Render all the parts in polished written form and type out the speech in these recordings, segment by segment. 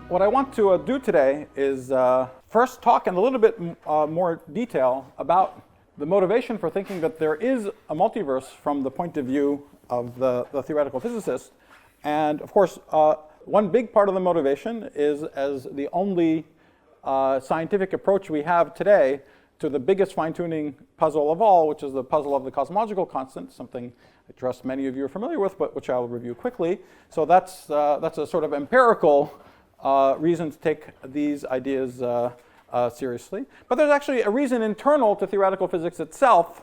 What I want to do today is first talk in a little bit more detail about the motivation for thinking that there is a multiverse from the point of view of the theoretical physicist. And of course, one big part of the motivation is as the only scientific approach we have today to the biggest fine-tuning puzzle of all, which is the puzzle of the cosmological constant, something I trust many of you are familiar with, but which I'll review quickly. So that's a sort of empirical reason to take these ideas seriously. But there's actually a reason internal to theoretical physics itself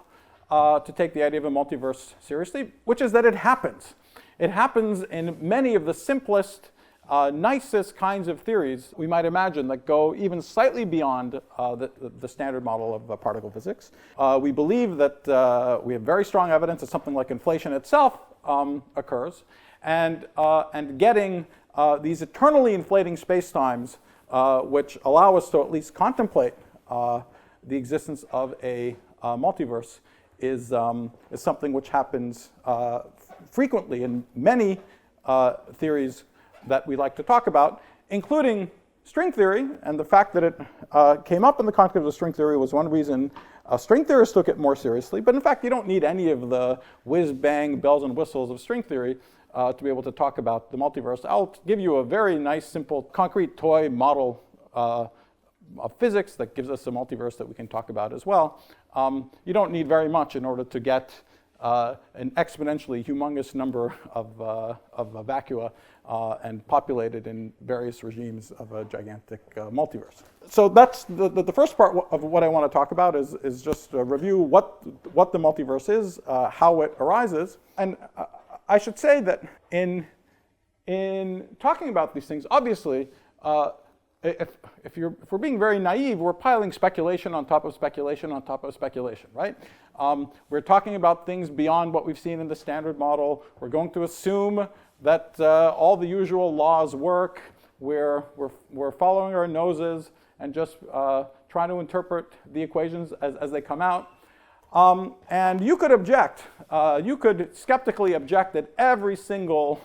to take the idea of a multiverse seriously, which is that it happens. It happens in many of the simplest, nicest kinds of theories we might imagine that go even slightly beyond the standard model of particle physics. We believe that we have very strong evidence that something like inflation itself occurs, and getting these eternally inflating spacetimes, which allow us to at least contemplate the existence of a multiverse, is something which happens frequently in many theories that we like to talk about, including string theory. And the fact that it came up in the context of string theory was one reason string theorists took it more seriously. But in fact, you don't need any of the whiz-bang bells and whistles of string theory to be able to talk about the multiverse. I'll give you a very nice, simple, concrete toy model of physics that gives us a multiverse that we can talk about as well. You don't need very much in order to get an exponentially humongous number of vacua and populated in various regimes of a gigantic multiverse. So that's the first part of what I want to talk about is just a review what the multiverse is, how it arises. And I should say that in talking about these things, obviously, if we're being very naive, we're piling speculation on top of speculation on top of speculation, right? We're talking about things beyond what we've seen in the standard model. We're going to assume that all the usual laws work. We're following our noses and just trying to interpret the equations as they come out. And you could object. You could skeptically object at every single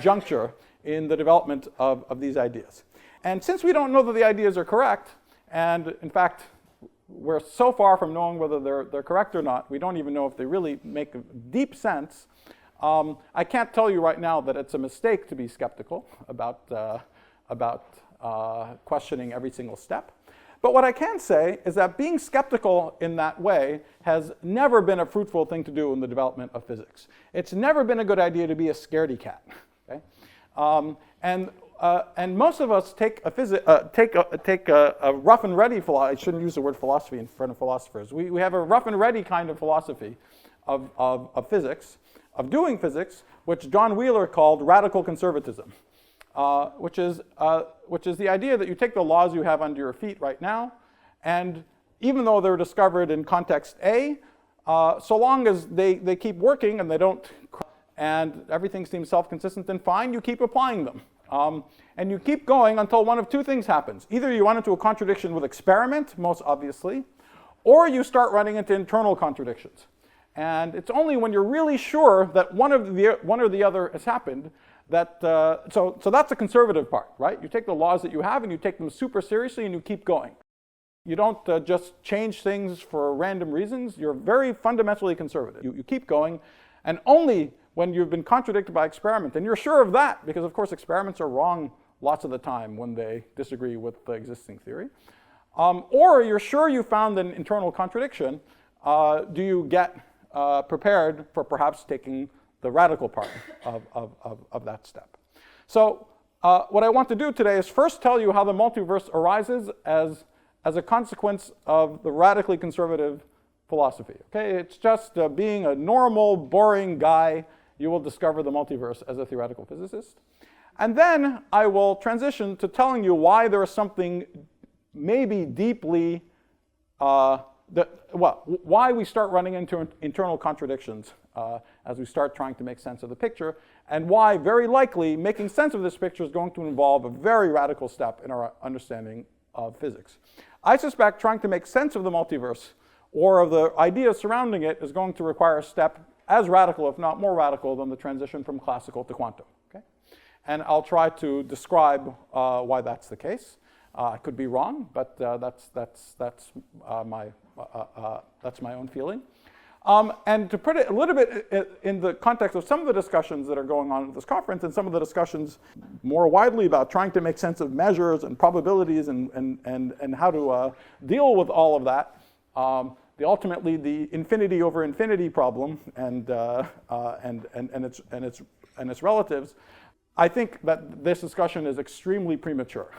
juncture in the development of these ideas. And since we don't know that the ideas are correct, and in fact, we're so far from knowing whether they're correct or not, we don't even know if they really make deep sense. I can't tell you right now that it's a mistake to be skeptical about questioning every single step. But what I can say is that being skeptical in that way has never been a fruitful thing to do in the development of physics. It's never been a good idea to be a scaredy cat. Okay? And most of us take a rough and ready philosophy. I shouldn't use the word philosophy in front of philosophers. We have a rough and ready kind of philosophy of physics, of doing physics, which John Wheeler called radical conservatism, which is the idea that you take the laws you have under your feet right now, and even though they're discovered in context A, so long as they keep working and they don't, and everything seems self-consistent and fine, you keep applying them. And you keep going until one of two things happens. Either you run into a contradiction with experiment, most obviously, or you start running into internal contradictions. And it's only when you're really sure that one or the other has happened that, so that's the conservative part, right? You take the laws that you have and you take them super seriously and you keep going. You don't just change things for random reasons. You're very fundamentally conservative. You keep going, and only when you've been contradicted by experiment, and you're sure of that, because of course experiments are wrong lots of the time when they disagree with the existing theory, or you're sure you found an internal contradiction, do you get prepared for perhaps taking the radical part of that step. So what I want to do today is first tell you how the multiverse arises as a consequence of the radically conservative philosophy. Okay, it's just being a normal, boring guy. You will discover the multiverse as a theoretical physicist. And then I will transition to telling you why there is something maybe deeply, why we start running into internal contradictions as we start trying to make sense of the picture, and why very likely making sense of this picture is going to involve a very radical step in our understanding of physics. I suspect trying to make sense of the multiverse or of the ideas surrounding it is going to require a step as radical, if not more radical, than the transition from classical to quantum. Okay? and I'll try to describe why that's the case. I could be wrong, but that's my own feeling. And to put it a little bit in the context of some of the discussions that are going on at this conference, and some of the discussions more widely about trying to make sense of measures and probabilities and how to deal with all of that, ultimately the infinity over infinity problem and its relatives, I think that this discussion is extremely premature.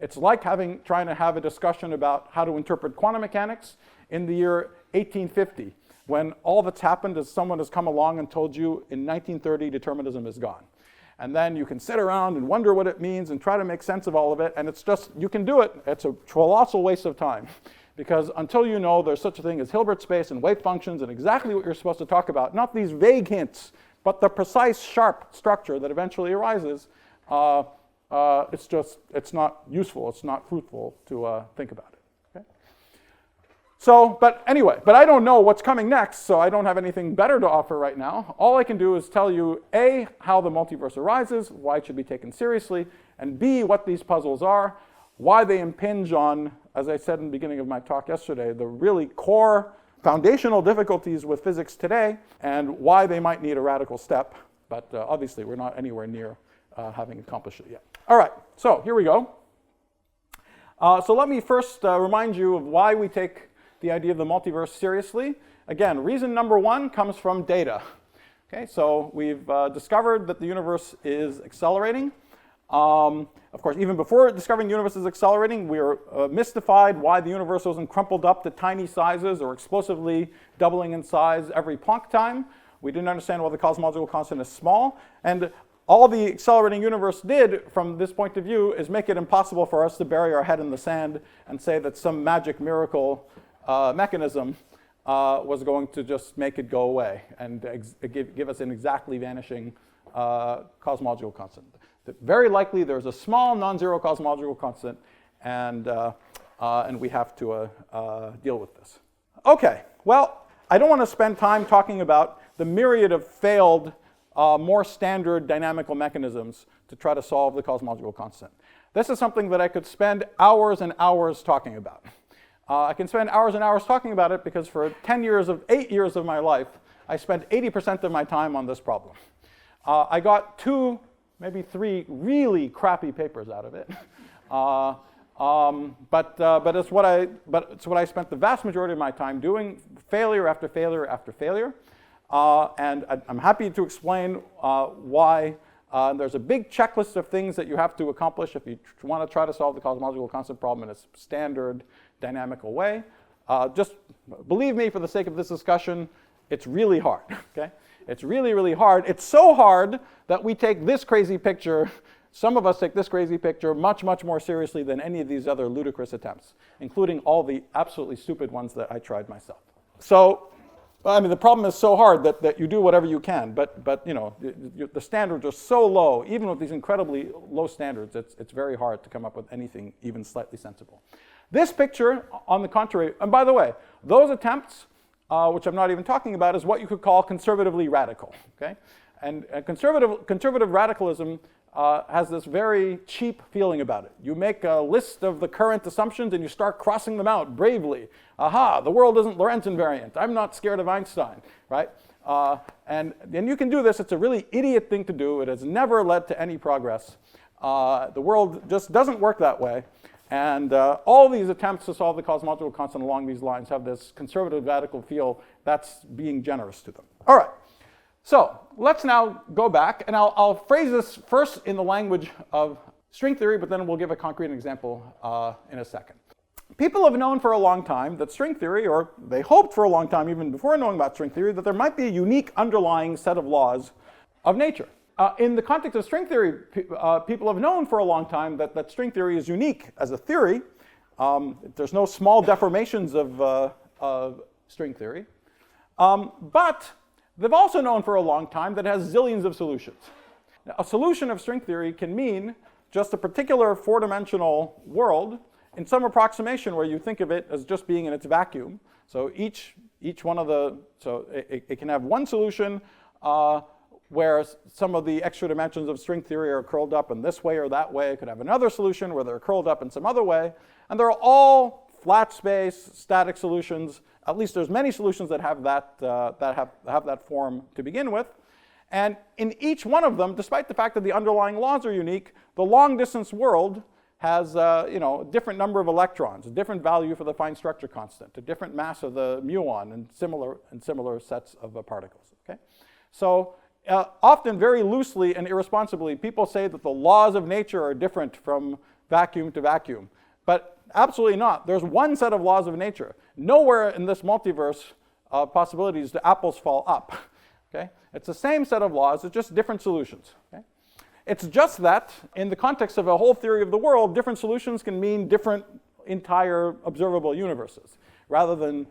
It's like trying to have a discussion about how to interpret quantum mechanics in the year 1850, when all that's happened is someone has come along and told you in 1930 determinism is gone. And then you can sit around and wonder what it means and try to make sense of all of it, and it's just, you can do it. It's a colossal waste of time. Because until you know there's such a thing as Hilbert space and wave functions and exactly what you're supposed to talk about, not these vague hints, but the precise, sharp structure that eventually arises, it's not useful, it's not fruitful to think about it. Okay? So, but anyway, I don't know what's coming next, so I don't have anything better to offer right now. All I can do is tell you, A, how the multiverse arises, why it should be taken seriously, and B, what these puzzles are, why they impinge on, as I said in the beginning of my talk yesterday, the really core foundational difficulties with physics today, and why they might need a radical step. But obviously, we're not anywhere near having accomplished it yet. All right, so here we go. So let me first remind you of why we take the idea of the multiverse seriously. Again, reason number one comes from data. Okay, so we've discovered that the universe is accelerating. Of course, even before discovering the universe is accelerating, we were mystified why the universe wasn't crumpled up to tiny sizes or explosively doubling in size every Planck time. We didn't understand why the cosmological constant is small. And all the accelerating universe did, from this point of view, is make it impossible for us to bury our head in the sand and say that some magic miracle mechanism was going to just make it go away and give us an exactly vanishing cosmological constant. Very likely there's a small non-zero cosmological constant, and we have to deal with this. Okay, well, I don't want to spend time talking about the myriad of failed, more standard dynamical mechanisms to try to solve the cosmological constant. This is something that I could spend hours and hours talking about. I can spend hours and hours talking about it because for 8 years of my life, I spent 80% of my time on this problem. I got 2, maybe 3 really crappy papers out of it. But it's what I spent the vast majority of my time doing, failure after failure after failure. And I'm happy to explain why. There's a big checklist of things that you have to accomplish if you want to try to solve the cosmological constant problem in a standard dynamical way. Just believe me, for the sake of this discussion, it's really hard. Okay? It's really, really hard. It's so hard that we take this crazy picture, some of us take this crazy picture much, much more seriously than any of these other ludicrous attempts, including all the absolutely stupid ones that I tried myself. So, I mean, the problem is so hard that you do whatever you can, but you know, the standards are so low, even with these incredibly low standards, it's very hard to come up with anything even slightly sensible. This picture, on the contrary, and by the way, those attempts, which I'm not even talking about, is what you could call conservatively radical. Okay? And conservative radicalism has this very cheap feeling about it. You make a list of the current assumptions and you start crossing them out bravely. Aha, the world isn't Lorentz invariant. I'm not scared of Einstein, right? And you can do this. It's a really idiot thing to do. It has never led to any progress. The world just doesn't work that way. And all these attempts to solve the cosmological constant along these lines have this conservative radical feel that's being generous to them. All right, so let's now go back, and I'll phrase this first in the language of string theory, but then we'll give a concrete example in a second. People have known for a long time that string theory, or they hoped for a long time, even before knowing about string theory, that there might be a unique underlying set of laws of nature. In the context of string theory, people have known for a long time that string theory is unique as a theory. There's no small deformations of string theory. But they've also known for a long time that it has zillions of solutions. Now, a solution of string theory can mean just a particular four-dimensional world in some approximation where you think of it as just being in its vacuum. So each one of the, so it can have one solution where some of the extra dimensions of string theory are curled up in this way or that way. It could have another solution where they're curled up in some other way. And they're all flat space, static solutions. At least there's many solutions that have that, have that form to begin with. And in each one of them, despite the fact that the underlying laws are unique, the long-distance world has a different number of electrons, a different value for the fine structure constant, a different mass of the muon, and similar sets of particles. Okay? So often, very loosely and irresponsibly, people say that the laws of nature are different from vacuum to vacuum. But absolutely not. There's one set of laws of nature. Nowhere in this multiverse possibilities do apples fall up. Okay? It's the same set of laws, it's just different solutions. Okay? It's just that, in the context of a whole theory of the world, different solutions can mean different entire observable universes, rather than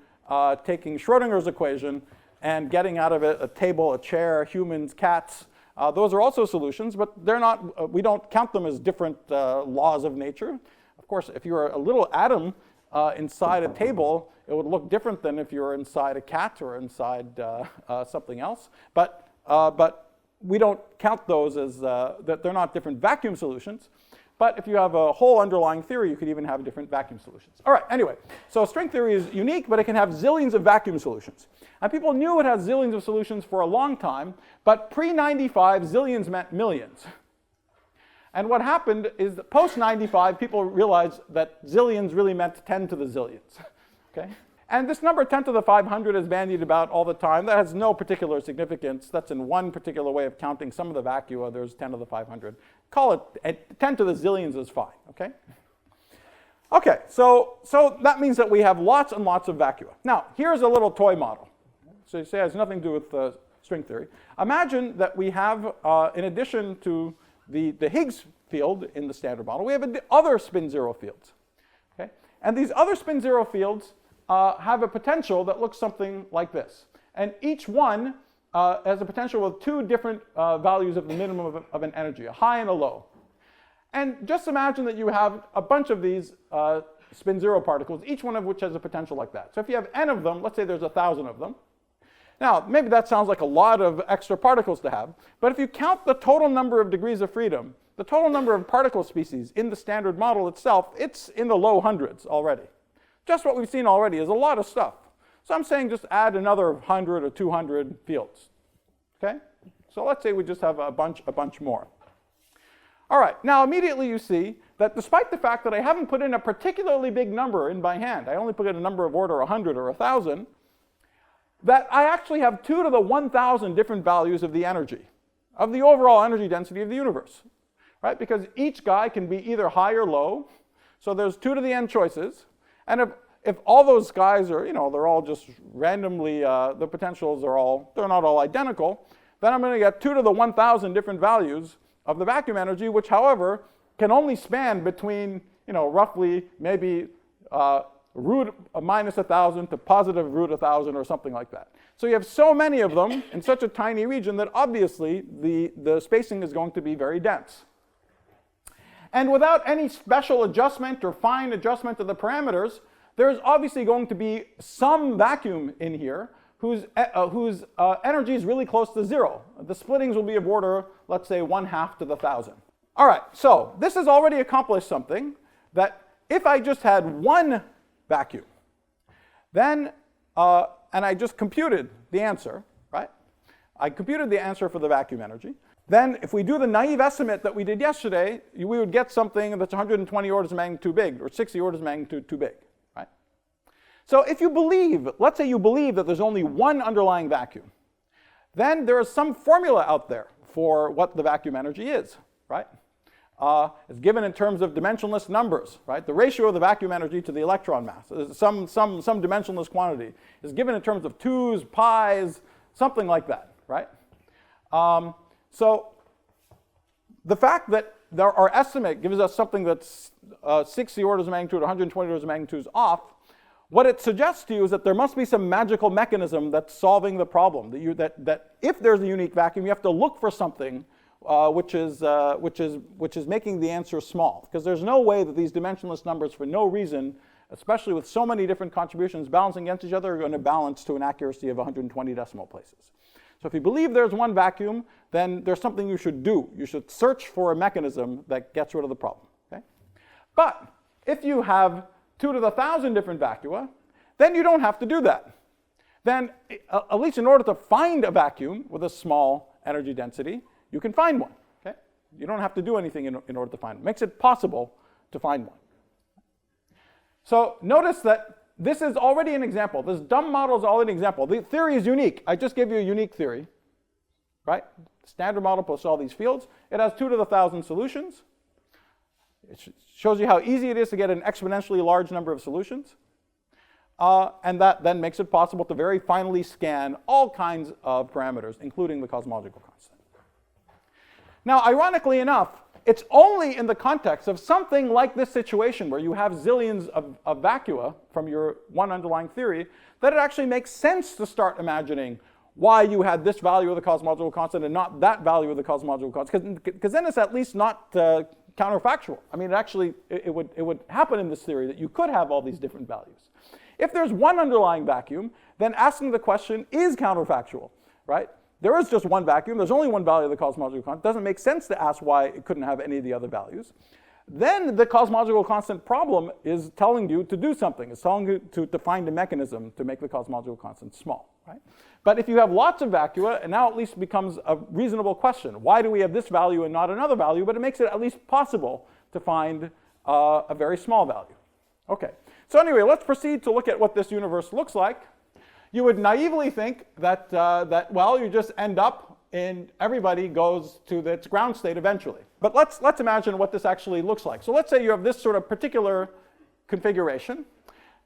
taking Schrodinger's equation and getting out of it a table, a chair, humans, cats. Those are also solutions, but they're not, we don't count them as different laws of nature. Of course, if you're a little atom inside a table, it would look different than if you're inside a cat or inside something else. But we don't count those as, that they're not different vacuum solutions. But if you have a whole underlying theory, you could even have different vacuum solutions. All right, anyway, so string theory is unique, but it can have zillions of vacuum solutions. And people knew it has zillions of solutions for a long time, but pre-95, zillions meant millions. And what happened is that post-95, people realized that zillions really meant 10 to the zillions. Okay? And this number 10 to the 500 is bandied about all the time. That has no particular significance. That's in one particular way of counting some of the vacua. There's 10 to the 500. Call it 10 to the zillions is fine, okay? Okay, so that means that we have lots and lots of vacua. Now, here's a little toy model. So you say it has nothing to do with string theory. Imagine that we have, in addition to the Higgs field in the standard model, we have other spin zero fields, okay? And these other spin zero fields have a potential that looks something like this. And each one has a potential with two different values of the minimum of an energy, a high and a low. And just imagine that you have a bunch of these spin zero particles, each one of which has a potential like that. So if you have n of them, let's say there's 1,000 of them. Now, maybe that sounds like a lot of extra particles to have, but if you count the total number of degrees of freedom, the total number of particle species in the standard model itself, it's in the low hundreds already. Just what we've seen already is a lot of stuff. So I'm saying just add another 100 or 200 fields. Okay? So let's say we just have a bunch more. All right, now immediately you see that despite the fact that I haven't put in a particularly big number in by hand, I only put in a number of order 100 or 1,000, that I actually have 2 to the 1,000 different values of the energy, of the overall energy density of the universe. Right? Because each guy can be either high or low, so there's 2 to the n choices. And if all those guys are, they're all just randomly, the potentials are they're not all identical, then I'm going to get 2 to the 1,000 different values of the vacuum energy, which, however, can only span between, roughly maybe root minus 1,000 to positive root 1,000 or something like that. So you have so many of them in such a tiny region that obviously the spacing is going to be very dense. And without any special adjustment or fine adjustment of the parameters, there's obviously going to be some vacuum in here whose energy is really close to 0. The splittings will be of order, let's say, 1/2 to the 1,000. All right, so this has already accomplished something that if I just had one vacuum, then, and I just computed the answer, right? I computed the answer for the vacuum energy. Then if we do the naive estimate that we did yesterday, we would get something that's 120 orders of magnitude too big, or 60 orders of magnitude too big, right? So if you believe, let's say you believe that there's only one underlying vacuum, then there is some formula out there for what the vacuum energy is, right? It's given in terms of dimensionless numbers, right? The ratio of the vacuum energy to the electron mass, some dimensionless quantity, is given in terms of 2s, pi's, something like that, right? So the fact that our estimate gives us something that's 60 orders of magnitude, 120 orders of magnitude off, what it suggests to you is that there must be some magical mechanism that's solving the problem. That if there's a unique vacuum, you have to look for something which is making the answer small. Because there's no way that these dimensionless numbers, for no reason, especially with so many different contributions balancing against each other, are going to balance to an accuracy of 120 decimal places. So if you believe there's one vacuum, then there's something you should do. You should search for a mechanism that gets rid of the problem. Okay? But if you have 2 to the 1,000 different vacua, then you don't have to do that. Then, at least in order to find a vacuum with a small energy density, you can find one. Okay? You don't have to do anything in order to find it. It makes it possible to find one. So notice that this is already an example. This dumb model is already an example. The theory is unique. I just gave you a unique theory. Right? Standard model plus all these fields. It has 2 to the 1,000 solutions. It shows you how easy it is to get an exponentially large number of solutions. And that then makes it possible to very finely scan all kinds of parameters, including the cosmological constant. Now, ironically enough, it's only in the context of something like this situation where you have zillions of vacua from your one underlying theory that it actually makes sense to start imagining why you had this value of the cosmological constant and not that value of the cosmological constant, because then it's at least not counterfactual. I mean, it would happen in this theory that you could have all these different values. If there's one underlying vacuum, then asking the question is counterfactual, right? There is just one vacuum. There's only one value of the cosmological constant. It doesn't make sense to ask why it couldn't have any of the other values. Then the cosmological constant problem is telling you to do something. It's telling you to find a mechanism to make the cosmological constant small, right? But if you have lots of vacua, it now at least becomes a reasonable question. Why do we have this value and not another value? But it makes it at least possible to find a very small value. Okay. So anyway, let's proceed to look at what this universe looks like. You would naively think that, well, you just end up in everybody goes to its ground state eventually. But let's imagine what this actually looks like. So let's say you have this sort of particular configuration.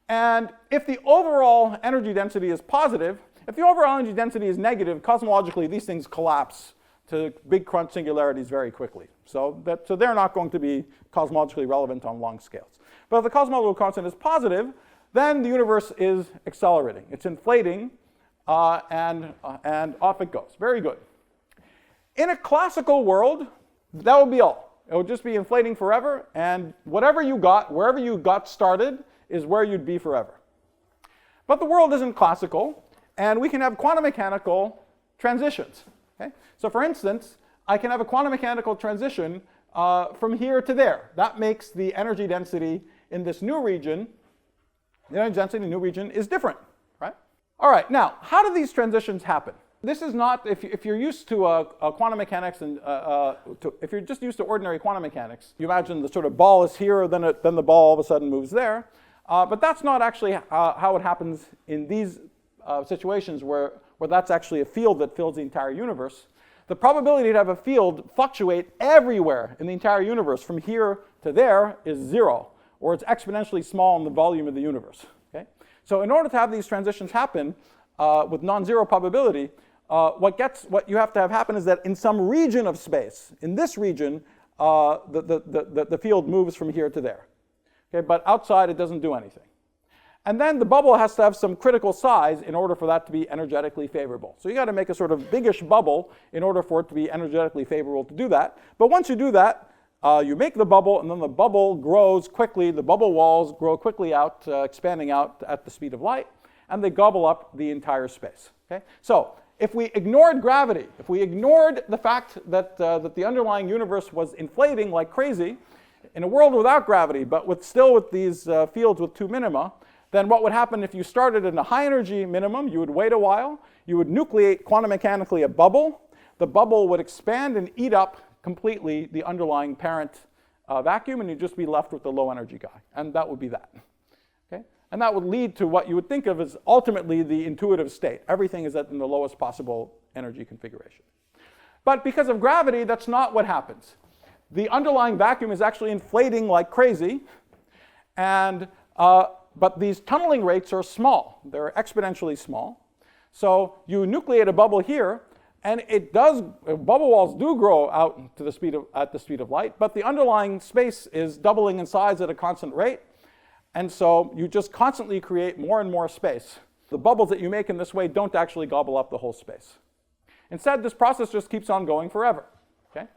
And if the overall energy density is positive, if the overall energy density is negative, cosmologically, these things collapse to big crunch singularities very quickly. So they're not going to be cosmologically relevant on long scales. But if the cosmological constant is positive, then the universe is accelerating. It's inflating, and off it goes. Very good. In a classical world, that would be all. It would just be inflating forever, and whatever you got, wherever you got started, is where you'd be forever. But the world isn't classical, and we can have quantum mechanical transitions. Okay? So for instance, I can have a quantum mechanical transition from here to there. That makes the energy density in this new region, the energy density in the new region is different, right? All right, now, how do these transitions happen? This is not, if you're used to quantum mechanics, and if you're just used to ordinary quantum mechanics, you imagine the sort of ball is here, then the ball all of a sudden moves there. But that's not actually how it happens in these situations where that's actually a field that fills the entire universe. The probability to have a field fluctuate everywhere in the entire universe from here to there is 0, or it's exponentially small in the volume of the universe. Okay? So in order to have these transitions happen with non-zero probability, what you have to have happen is that in some region of space, in this region, the field moves from here to there. Okay? But outside, it doesn't do anything. And then the bubble has to have some critical size in order for that to be energetically favorable. So you got to make a sort of biggish bubble in order for it to be energetically favorable to do that. But once you do that, you make the bubble, and then the bubble grows quickly. The bubble walls grow quickly out, expanding out at the speed of light, and they gobble up the entire space. Okay? So if we ignored gravity, if we ignored the fact that the underlying universe was inflating like crazy, in a world without gravity, but still with these fields with 2 minima, then what would happen if you started in a high energy minimum? You would wait a while, you would nucleate quantum mechanically a bubble, the bubble would expand and eat up completely the underlying parent vacuum, and you'd just be left with the low energy guy, and that would be that. Okay? And that would lead to what you would think of as ultimately the intuitive state. Everything is in the lowest possible energy configuration. But because of gravity, that's not what happens. The underlying vacuum is actually inflating like crazy, and but these tunneling rates are small. They're exponentially small. So you nucleate a bubble here, and bubble walls do grow out to at the speed of light, but the underlying space is doubling in size at a constant rate. And so you just constantly create more and more space. The bubbles that you make in this way don't actually gobble up the whole space. Instead, this process just keeps on going forever. Okay?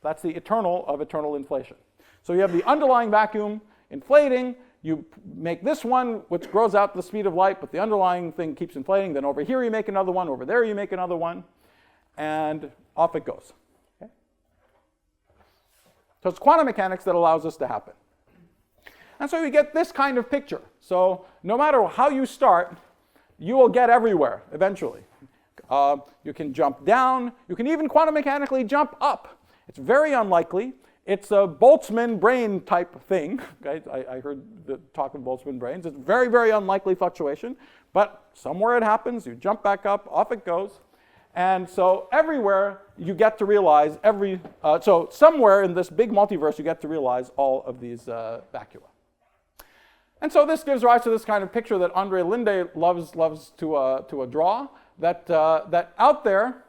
That's the eternal of eternal inflation. So you have the underlying vacuum inflating, you make this one, which grows out the speed of light, but the underlying thing keeps inflating. Then over here you make another one, over there you make another one, and off it goes. Okay? So it's quantum mechanics that allows this to happen. And so you get this kind of picture. So no matter how you start, you will get everywhere eventually. You can jump down. You can even quantum mechanically jump up. It's very unlikely. It's a Boltzmann brain type thing. Okay? I heard the talk of Boltzmann brains. It's very, very unlikely fluctuation. But somewhere it happens. You jump back up. Off it goes. And so everywhere you get to realize so somewhere in this big multiverse you get to realize all of these vacua. And so this gives rise to this kind of picture that Andre Linde loves to draw. That out there,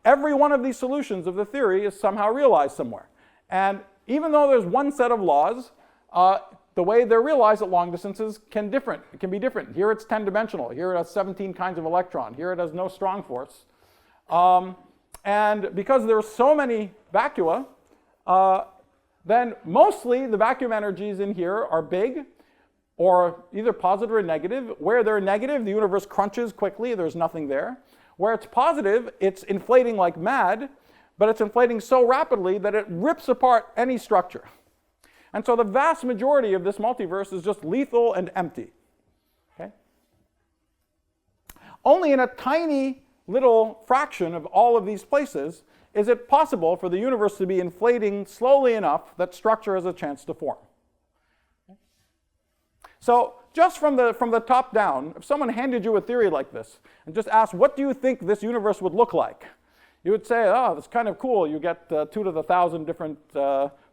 every one of these solutions of the theory is somehow realized somewhere. And even though there's one set of laws, the way they're realized at long distances can be different. Here it's 10-dimensional. Here it has 17 kinds of electron. Here it has no strong force. And because there are so many vacua, then mostly the vacuum energies in here are big, or either positive or negative. Where they're negative, the universe crunches quickly. There's nothing there. Where it's positive, it's inflating like mad, but it's inflating so rapidly that it rips apart any structure. And so the vast majority of this multiverse is just lethal and empty. Okay? Only in a tiny little fraction of all of these places is it possible for the universe to be inflating slowly enough that structure has a chance to form. Okay? So just from the top down, if someone handed you a theory like this and just asked, what do you think this universe would look like? You would say, oh, that's kind of cool. You get 2 to the 1,000 different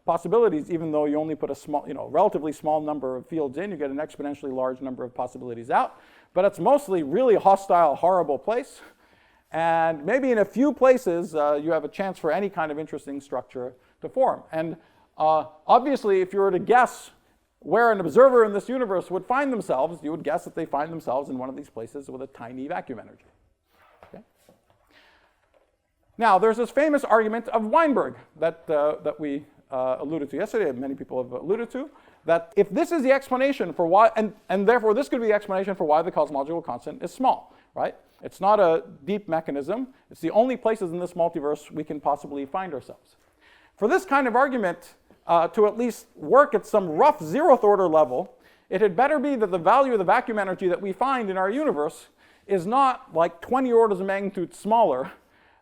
possibilities, even though you only put a relatively small number of fields in. You get an exponentially large number of possibilities out. But it's mostly really hostile, horrible place. And maybe in a few places, you have a chance for any kind of interesting structure to form. And obviously, if you were to guess where an observer in this universe would find themselves, you would guess that they find themselves in one of these places with a tiny vacuum energy. Okay? Now, there's this famous argument of Weinberg that we alluded to yesterday, and many people have alluded to, that if this is the explanation for why, and therefore this could be the explanation for why the cosmological constant is small, right? It's not a deep mechanism. It's the only places in this multiverse we can possibly find ourselves. For this kind of argument to at least work at some rough zeroth order level, it had better be that the value of the vacuum energy that we find in our universe is not like 20 orders of magnitude smaller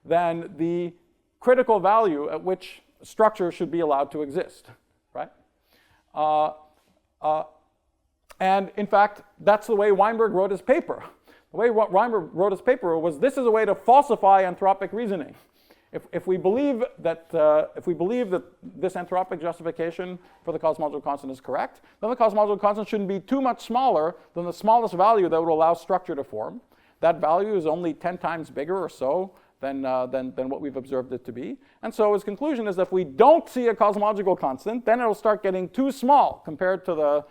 than the critical value at which structure should be allowed to exist, right? And in fact, that's the way Weinberg wrote his paper. The way Weinberg wrote his paper was, this is a way to falsify anthropic reasoning. If we believe that this anthropic justification for the cosmological constant is correct, then the cosmological constant shouldn't be too much smaller than the smallest value that would allow structure to form. That value is only 10 times bigger or so than what we've observed it to be. And so his conclusion is that if we don't see a cosmological constant, then it'll start getting too small compared to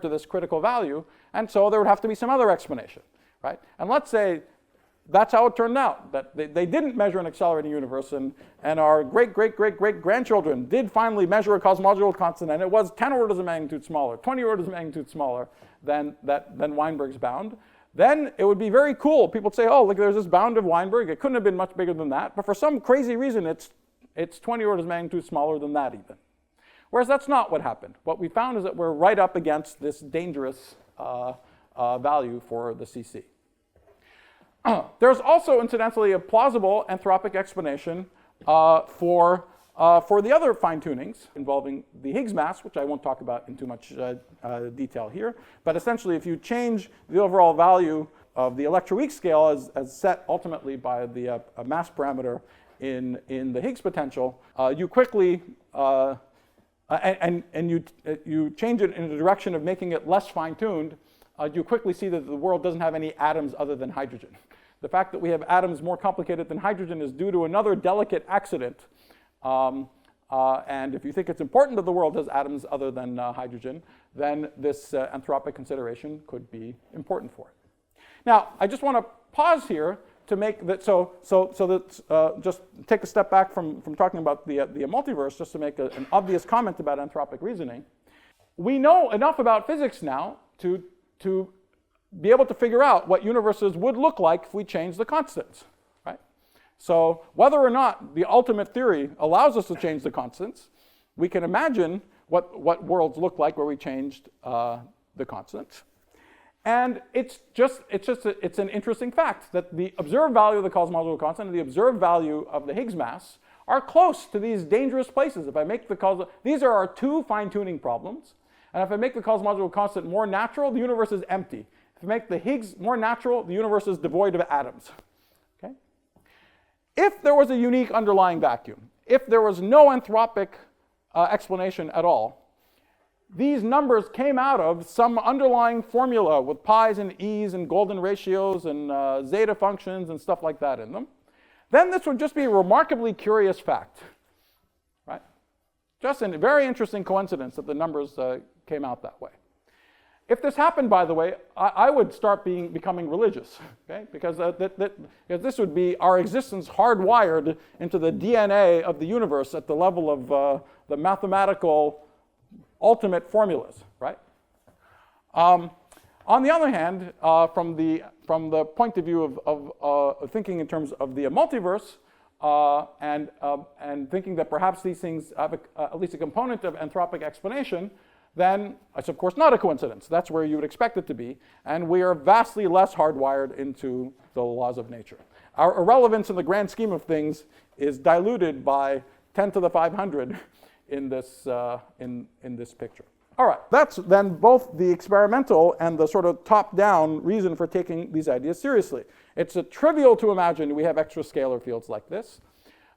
this critical value, and so there would have to be some other explanation, right? And let's say that's how it turned out, that they didn't measure an accelerating universe, and our great-great-great-great-grandchildren did finally measure a cosmological constant, and it was 10 orders of magnitude smaller, 20 orders of magnitude smaller than Weinberg's bound. Then it would be very cool. People would say, oh, look, there's this bound of Weinberg. It couldn't have been much bigger than that. But for some crazy reason, it's 20 orders of magnitude smaller than that even. Whereas that's not what happened. What we found is that we're right up against this dangerous value for the CC. There's also, incidentally, a plausible anthropic explanation for the other fine-tunings involving the Higgs mass, which I won't talk about in too much detail here. But essentially, if you change the overall value of the electroweak scale as set ultimately by the mass parameter in the Higgs potential, you quickly you change it in the direction of making it less fine-tuned, you quickly see that the world doesn't have any atoms other than hydrogen. The fact that we have atoms more complicated than hydrogen is due to another delicate accident. And if you think it's important that the world has atoms other than hydrogen, then this anthropic consideration could be important for it. Now, I just want to pause here to make that just take a step back from talking about the multiverse, just to make an obvious comment about anthropic reasoning. we know enough about physics now to be able to figure out what universes would look like if we change the constants, right? So whether or not the ultimate theory allows us to change the constants, we can imagine what worlds look like where we changed the constants. And it's an interesting fact that the observed value of the cosmological constant and the observed value of the Higgs mass are close to these dangerous places. If I make these are our two fine-tuning problems. And if I make the cosmological constant more natural, the universe is empty. If I make the Higgs more natural, the universe is devoid of atoms. Okay? If there was a unique underlying vacuum, if there was no anthropic explanation at all, these numbers came out of some underlying formula with pi's and e's and golden ratios and zeta functions and stuff like that in them, then this would just be a remarkably curious fact, right? Just a very interesting coincidence that the numbers came out that way. If this happened, by the way, I would start becoming religious, okay? Because this would be our existence hardwired into the DNA of the universe at the level of the mathematical ultimate formulas, right? On the other hand, from the point of view of thinking in terms of the multiverse and thinking that perhaps these things have at least a component of anthropic explanation, then it's of course not a coincidence. That's where you would expect it to be, and we are vastly less hardwired into the laws of nature. Our irrelevance in the grand scheme of things is diluted by 10 to the 500 in this picture. All right, that's then both the experimental and the sort of top-down reason for taking these ideas seriously. It's trivial to imagine we have extra scalar fields like this.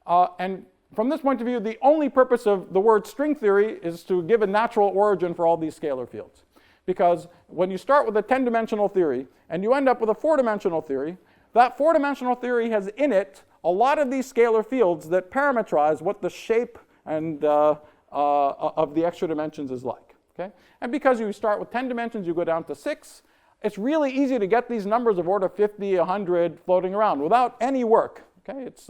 And from this point of view, the only purpose of the word string theory is to give a natural origin for all these scalar fields. Because when you start with a 10-dimensional theory and you end up with a 4-dimensional theory, that 4-dimensional theory has in it a lot of these scalar fields that parameterize what the shape and of the extra dimensions is like. Okay? And because you start with 10 dimensions, you go down to 6, it's really easy to get these numbers of order 50, 100 floating around without any work. Okay? It's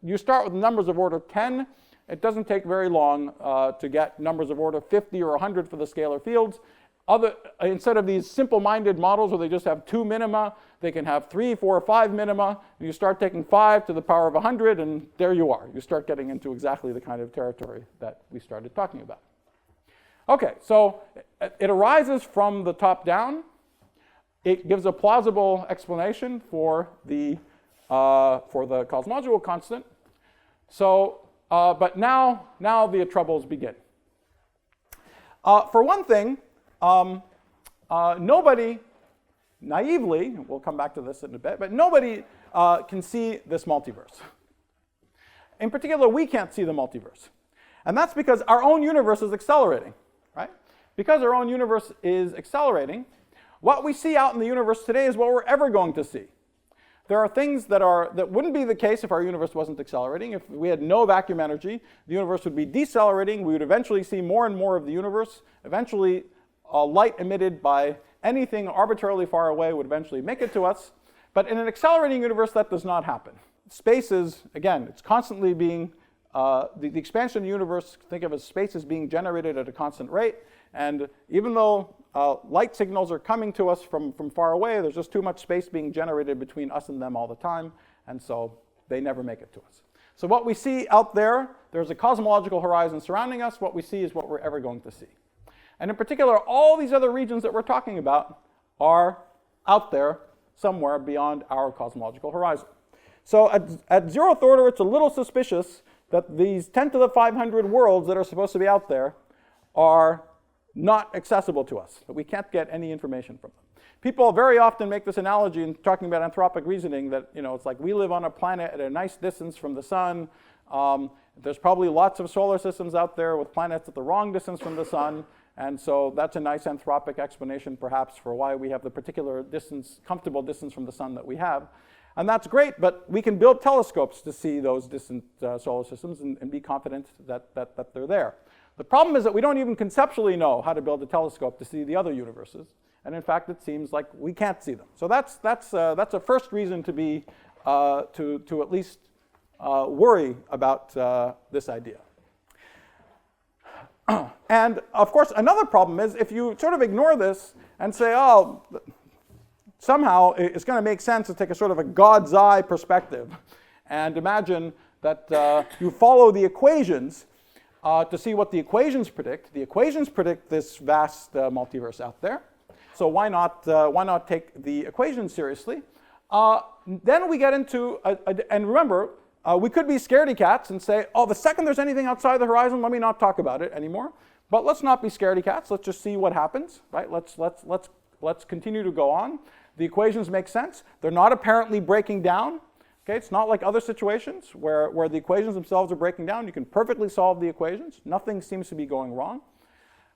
you start with numbers of order 10. It doesn't take very long to get numbers of order 50 or 100 for the scalar fields. Instead of these simple-minded models where they just have 2 minima, they can have 3, 4, or 5 minima. You start taking 5 to the power of 100, and there you are. You start getting into exactly the kind of territory that we started talking about. Okay, so it arises from the top down. It gives a plausible explanation for the cosmological constant. So, but now the troubles begin. For one thing, nobody, naively, we'll come back to this in a bit, but nobody can see this multiverse. In particular, we can't see the multiverse. And that's because our own universe is accelerating, right? Because our own universe is accelerating, what we see out in the universe today is what we're ever going to see. There are things that wouldn't be the case if our universe wasn't accelerating. If we had no vacuum energy, the universe would be decelerating. We would eventually see more and more of the universe. Eventually, light emitted by anything arbitrarily far away would eventually make it to us. But in an accelerating universe, that does not happen. Space is, again, it's constantly being, the expansion of the universe, think of as space as being generated at a constant rate. And even though light signals are coming to us from far away, there's just too much space being generated between us and them all the time. And so they never make it to us. So what we see out there, there's a cosmological horizon surrounding us. What we see is what we're ever going to see. And in particular, all these other regions that we're talking about are out there somewhere beyond our cosmological horizon. So at 0th order, it's a little suspicious that these 10 to the 500 worlds that are supposed to be out there are not accessible to us, that we can't get any information from them. People very often make this analogy in talking about anthropic reasoning that, it's like we live on a planet at a nice distance from the sun. There's probably lots of solar systems out there with planets at the wrong distance from the sun. And so that's a nice anthropic explanation, perhaps, for why we have the particular distance, comfortable distance from the sun that we have. And that's great, but we can build telescopes to see those distant solar systems and be confident that they're there. The problem is that we don't even conceptually know how to build a telescope to see the other universes. And in fact, it seems like we can't see them. So that's a first reason to be, to at least worry about this idea. And of course, another problem is if you sort of ignore this and say, oh, somehow it's going to make sense to take a sort of a God's eye perspective and imagine that you follow the equations to see what the equations predict. The equations predict this vast multiverse out there. So why not take the equations seriously? Then we get into, and remember, we could be scaredy cats and say, oh, the second there's anything outside the horizon, let me not talk about it anymore. But let's not be scaredy cats. Let's just see what happens, right? Let's continue to go on. The equations make sense. They're not apparently breaking down. Okay, it's not like other situations where the equations themselves are breaking down. You can perfectly solve the equations. Nothing seems to be going wrong.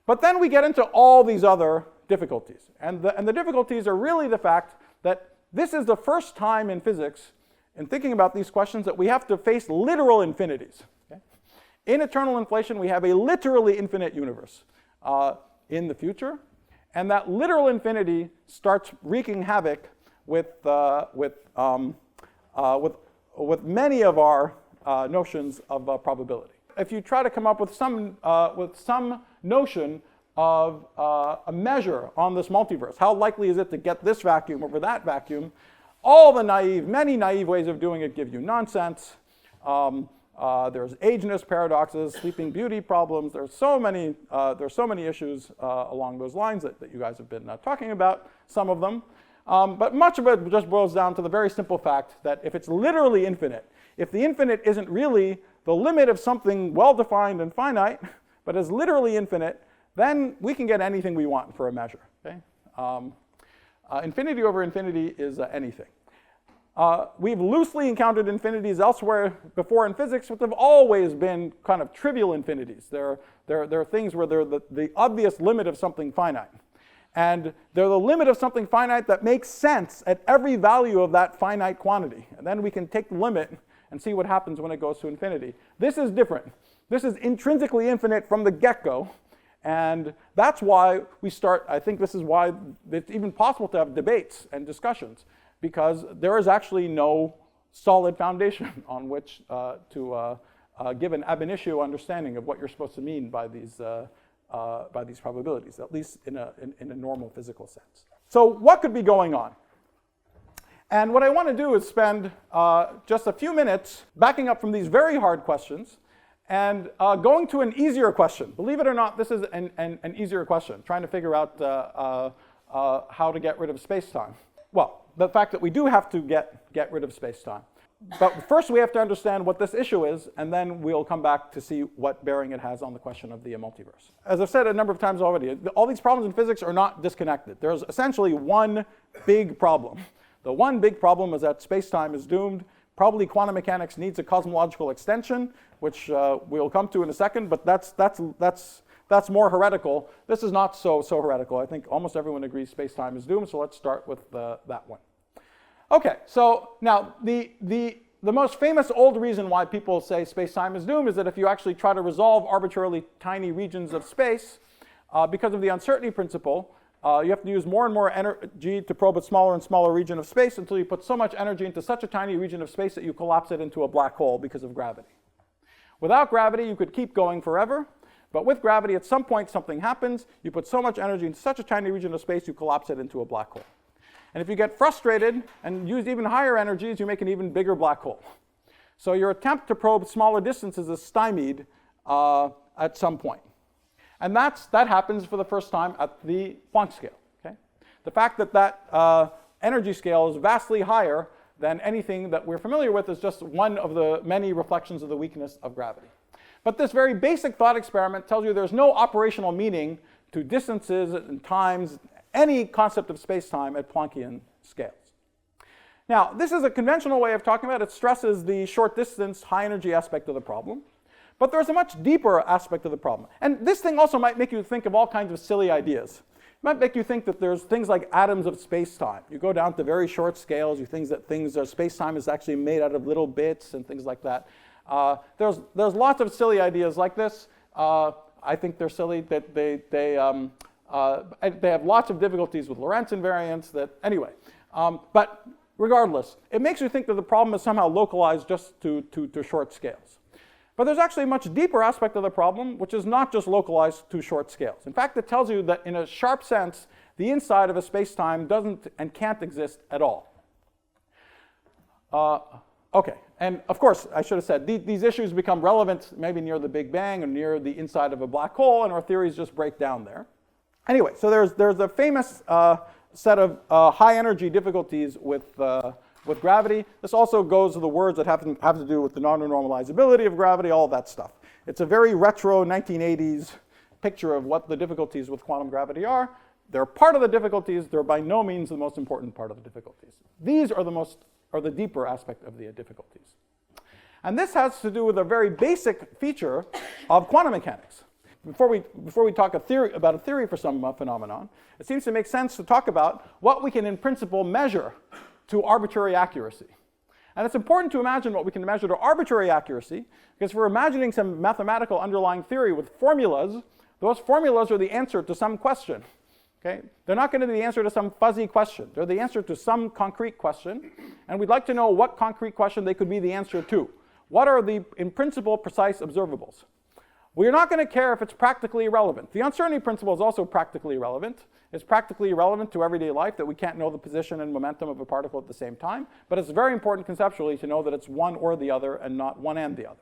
But then we get into all these other difficulties. And the difficulties are really the fact that this is the first time in physics, in thinking about these questions, that we have to face literal infinities. Okay? In eternal inflation, we have a literally infinite universe in the future. And that literal infinity starts wreaking havoc with many of our notions of probability. If you try to come up with some notion of a measure on this multiverse, how likely is it to get this vacuum over that vacuum, all the many naive ways of doing it give you nonsense. There's ageness paradoxes, sleeping beauty problems. There's so many issues along those lines that you guys have been talking about, some of them. But much of it just boils down to the very simple fact that if it's literally infinite, if the infinite isn't really the limit of something well-defined and finite, but is literally infinite, then we can get anything we want for a measure. Okay? Infinity over infinity is anything. We've loosely encountered infinities elsewhere before in physics, but they've always been kind of trivial infinities. There are things where they're the obvious limit of something finite. And they're the limit of something finite that makes sense at every value of that finite quantity. And then we can take the limit and see what happens when it goes to infinity. This is different. This is intrinsically infinite from the get-go. And that's why we start, I think this is why it's even possible to have debates and discussions, because there is actually no solid foundation on which to give an ab initio understanding of what you're supposed to mean by these probabilities, at least in a normal physical sense. So what could be going on? And what I want to do is spend just a few minutes backing up from these very hard questions and going to an easier question. Believe it or not, this is an easier question, trying to figure out how to get rid of space-time. Well, the fact that we do have to get rid of space-time. But first we have to understand what this issue is, and then we'll come back to see what bearing it has on the question of the multiverse. As I've said a number of times already, all these problems in physics are not disconnected. There's essentially one big problem. The one big problem is that space-time is doomed. Probably quantum mechanics needs a cosmological extension, which we'll come to in a second, but that's more heretical. This is not so heretical. I think almost everyone agrees space-time is doomed, so let's start with that one. Okay, so now the most famous old reason why people say space-time is doomed is that if you actually try to resolve arbitrarily tiny regions of space, because of the uncertainty principle, you have to use more and more energy to probe a smaller and smaller region of space until you put so much energy into such a tiny region of space that you collapse it into a black hole because of gravity. Without gravity, you could keep going forever, but with gravity, at some point something happens, you put so much energy into such a tiny region of space, you collapse it into a black hole. And if you get frustrated and use even higher energies, you make an even bigger black hole. So your attempt to probe smaller distances is stymied at some point. And that happens for the first time at the Planck scale. Okay? The fact that energy scale is vastly higher than anything that we're familiar with is just one of the many reflections of the weakness of gravity. But this very basic thought experiment tells you there's no operational meaning to distances and times, any concept of space-time at Planckian scales. Now, this is a conventional way of talking about it. It stresses the short distance, high energy aspect of the problem. But there's a much deeper aspect of the problem. And this thing also might make you think of all kinds of silly ideas. It might make you think that there's things like atoms of space-time. You go down to very short scales, you think that space-time is actually made out of little bits and things like that. There's lots of silly ideas like this. I think they're silly. That they have lots of difficulties with Lorentz invariance. Anyway, but regardless, it makes you think that the problem is somehow localized just to short scales. But there's actually a much deeper aspect of the problem, which is not just localized to short scales. In fact, it tells you that in a sharp sense, the inside of a space-time doesn't and can't exist at all. Okay, and of course, I should have said, these issues become relevant maybe near the Big Bang or near the inside of a black hole, and our theories just break down there. Anyway, so there's a famous set of high energy difficulties with gravity. This also goes to the words that have to do with the non-normalizability of gravity, all of that stuff. It's a very retro 1980s picture of what the difficulties with quantum gravity are. They're part of the difficulties. They're by no means the most important part of the difficulties. These are the deeper aspect of the difficulties. And this has to do with a very basic feature of quantum mechanics. Before we talk about a theory for some phenomenon, it seems to make sense to talk about what we can in principle measure to arbitrary accuracy. And it's important to imagine what we can measure to arbitrary accuracy, because if we're imagining some mathematical underlying theory with formulas, those formulas are the answer to some question. Okay? They're not going to be the answer to some fuzzy question. They're the answer to some concrete question, and we'd like to know what concrete question they could be the answer to. What are the, in principle, precise observables? We're not going to care if it's practically irrelevant. The uncertainty principle is also practically irrelevant. It's practically irrelevant to everyday life that we can't know the position and momentum of a particle at the same time, but it's very important conceptually to know that it's one or the other and not one and the other.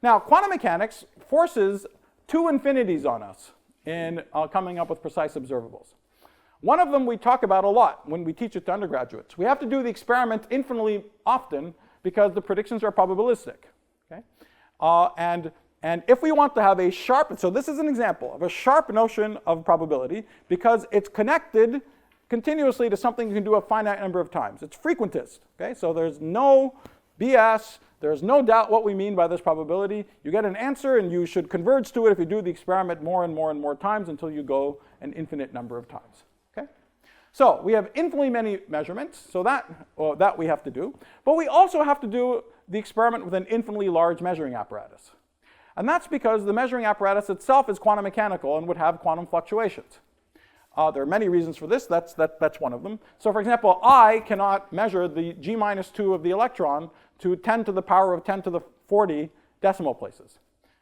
Now, quantum mechanics forces two infinities on us in coming up with precise observables. One of them we talk about a lot when we teach it to undergraduates. We have to do the experiment infinitely often because the predictions are probabilistic. Okay? And if we want to have a sharp, so this is an example of a sharp notion of probability because it's connected continuously to something you can do a finite number of times. It's frequentist. Okay? So there's no BS. There's no doubt what we mean by this probability. You get an answer, and you should converge to it if you do the experiment more and more and more times until you go an infinite number of times. Okay? So we have infinitely many measurements, so that we have to do. But we also have to do the experiment with an infinitely large measuring apparatus. And that's because the measuring apparatus itself is quantum mechanical and would have quantum fluctuations. There are many reasons for this. That's one of them. So for example, I cannot measure the g-2 of the electron to 10 to the power of 10 to the 40 decimal places.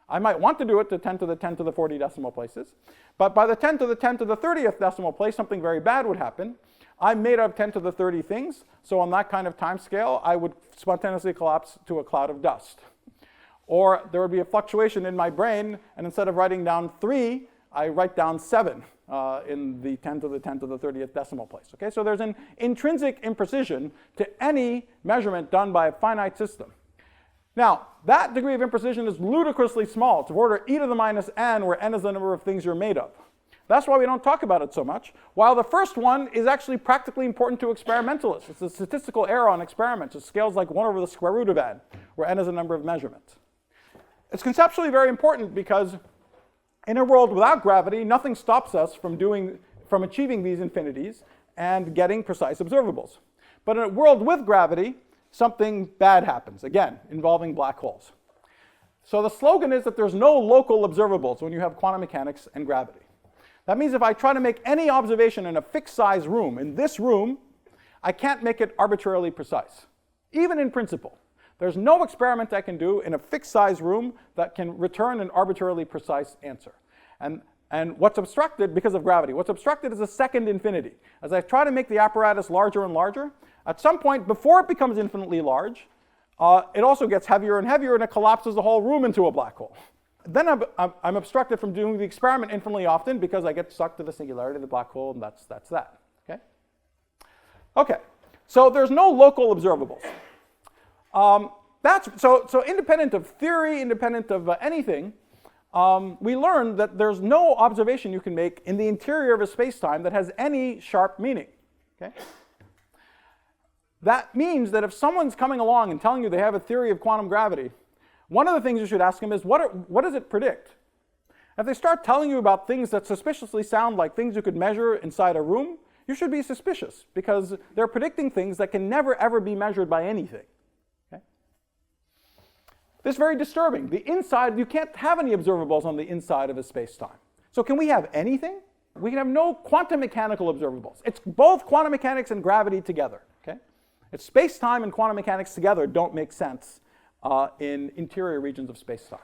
I might want to do it to 10 to the 10 to the 40 decimal places, but by the 10 to the 10 to the 30th decimal place, something very bad would happen. I'm made of 10 to the 30 things, so on that kind of time scale, I would spontaneously collapse to a cloud of dust. Or there would be a fluctuation in my brain, and instead of writing down 3, I write down 7 in the 10 to the 10 to the 30th decimal place. Okay, so there's an intrinsic imprecision to any measurement done by a finite system. Now, that degree of imprecision is ludicrously small. It's of order e to the minus n, where n is the number of things you're made of. That's why we don't talk about it so much, while the first one is actually practically important to experimentalists. It's a statistical error on experiments. It scales like 1 over the square root of n, where n is the number of measurements. It's conceptually very important because in a world without gravity, nothing stops us from achieving these infinities and getting precise observables. But in a world with gravity, something bad happens, again, involving black holes. So the slogan is that there's no local observables when you have quantum mechanics and gravity. That means if I try to make any observation in a fixed size room, in this room, I can't make it arbitrarily precise, even in principle. There's no experiment I can do in a fixed size room that can return an arbitrarily precise answer. And what's obstructed, because of gravity, what's obstructed is a second infinity. As I try to make the apparatus larger and larger, at some point, before it becomes infinitely large, it also gets heavier and heavier, and it collapses the whole room into a black hole. Then I'm obstructed from doing the experiment infinitely often because I get stuck to the singularity of the black hole, and that's that. Okay? Okay, so there's no local observables. So independent of theory, independent of anything, we learned that there's no observation you can make in the interior of a space-time that has any sharp meaning. Okay? That means that if someone's coming along and telling you they have a theory of quantum gravity, one of the things you should ask them is, what does it predict? If they start telling you about things that suspiciously sound like things you could measure inside a room, you should be suspicious because they're predicting things that can never ever be measured by anything. Okay? This is very disturbing. The inside, you can't have any observables on the inside of a space-time. So can we have anything? We can have no quantum mechanical observables. It's both quantum mechanics and gravity together. Okay? It's space-time and quantum mechanics together don't make sense in interior regions of space-time.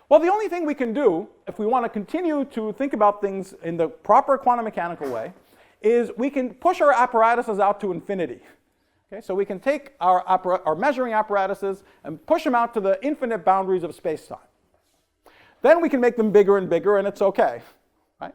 Well, the only thing we can do, if we want to continue to think about things in the proper quantum mechanical way, is we can push our apparatuses out to infinity. Okay, so we can take our measuring apparatuses and push them out to the infinite boundaries of space-time. Then we can make them bigger and bigger, and it's okay. Right?